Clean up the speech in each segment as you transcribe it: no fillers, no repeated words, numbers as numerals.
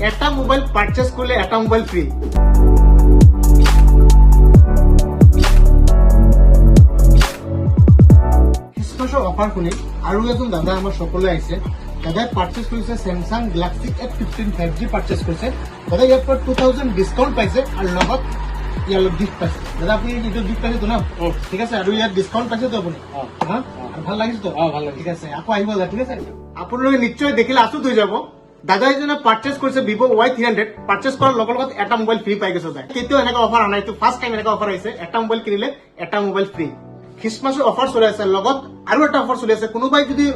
এটা mobile purchase কৰলে এটা mobile free. ক্ৰিসমাসেৰ offer শুনি আৰু এজন দাদা আমার সকলে আইছে। দাদা পারচেজ করেছে Samsung Galaxy S15 5G purchase করেছে। দাদা ইয়ার পর 2000 ডিসকাউন্ট পাইছে আর লগত ইয়ার গিফট পাইছে। দাদা আপনি এটা গিফট পাইছে তো না? ঠিক আছে, আৰু ইয়ার ডিসকাউন্ট পাইছে তো আপনি? হ্যাঁ, ভাল লাগিছে তো? ভাল লাগে। ঠিক আছে, আপু আহিব দাদা। ঠিক আছে, আপোনালোকে নিশ্চয় দেখিলে আচৰিত হৈ যাব। দাদা এজনে পারচেজ করেছে ভিভো Y300 পারচেজ করার লগে লগে একটা মোবাইল ফ্রি পাই গেছে। কেতিয়াও এনেকা অফার আনা, এইটো ফার্স্ট টাইম এনেকা অফার আহিছে। একটা মোবাইল কিনিলে একটা মোবাইল ফ্রি। খ্ৰীষ্টমাছৰ অফাৰ চলি আছে, লগত আৰু এটা অফাৰ চলি আছে। কোনোবাই যদি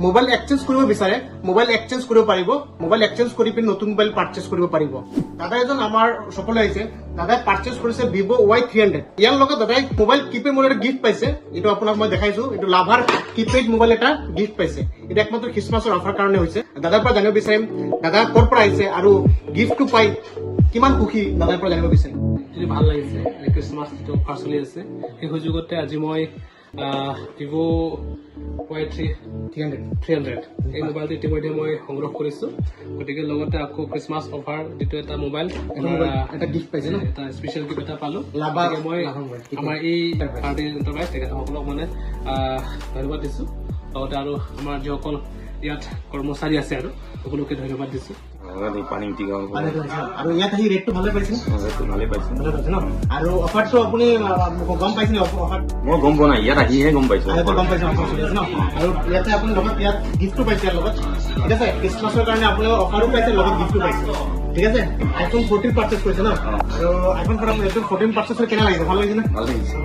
মোবাইল এক্সচেঞ্জ কৰিব বিচাৰে মোবাইল এক্সচেঞ্জ কৰিব পাৰিব। মোবাইল এক্সচেঞ্জ কৰি পিনে নতুন মোবাইল পাৰচেজ কৰিব পাৰিব। দাদা এজন আমাৰ সকলো আহিছে। দাদাই পাৰচেজ কৰিছে ভিভো Y300। ইয়াৰ লগত দাদাই মোবাইল কিপেড মোবাইল গিফট পাইছে। এইটো আপোনাক মই দেখাইছো। এইটো লাভাৰ কিপেড মোবাইল এটা গিফট পাইছে। এটা একমাত্ৰ খ্ৰীষ্টমাছৰ অফাৰ কাৰণে হৈছে। দাদাৰ পৰা জানিব বিচাৰিম দাদা ক'ৰ পৰা আহিছে আৰু গিফটটো পাই কিমান সুখী, দাদাৰ পৰা জানিব বিচাৰিম। যদি ভাল লাগিছে ক্ৰিছমাছ যিটো অফাৰ চলি আছে সেই সুযোগতে আজি মই ভিভো Y300 এই মোবাইলটো ইতিমধ্যে মই সংগ্ৰহ কৰিছো। গতিকে লগতে আকৌ ক্ৰিছমাছ অফাৰ যিটো এটা মোবাইল এটা গিফট পাইছে ন, এটা স্পেচিয়েল গিফট এটা পালো। গতিকে মই আমাৰ এই পাৰ্টি এণ্টাৰপ্ৰাইজ তেখেতসকলক মানে ধন্যবাদ দিছো। লগতে আৰু আমাৰ যিসকল ইয়াত কৰ্মচাৰী আছে আৰু সকলোকে ধন্যবাদ দিছো। আৰু ইয়াত আহি ৰেটটো ভালে পাইছে? ভালে পাইছো ন। আৰু অফাৰটো আপুনি গম পাইছে? অফাৰ মই গম পোৱা নাই, ইয়াত আহিহে গম পাইছো। গম পাইছে অফাৰ চলি আছে ন। আৰু ইয়াতে আপুনি লগত ইয়াত গিফ্টটো পাইছে ইয়াৰ লগত। ঠিক আছে, খ্ৰীষ্টমাছৰ কাৰণে আপুনি অফাৰো পাইছে, লগত গিফ্টটো পাইছে। ঠিক আছে, iPhone 14 পাৰচেজ কৰিছে ন। আৰু iPhone 14 পাৰচেজ কৰি কেনে লাগিছে? ভাল লাগিছে নে? ভাল লাগিছে।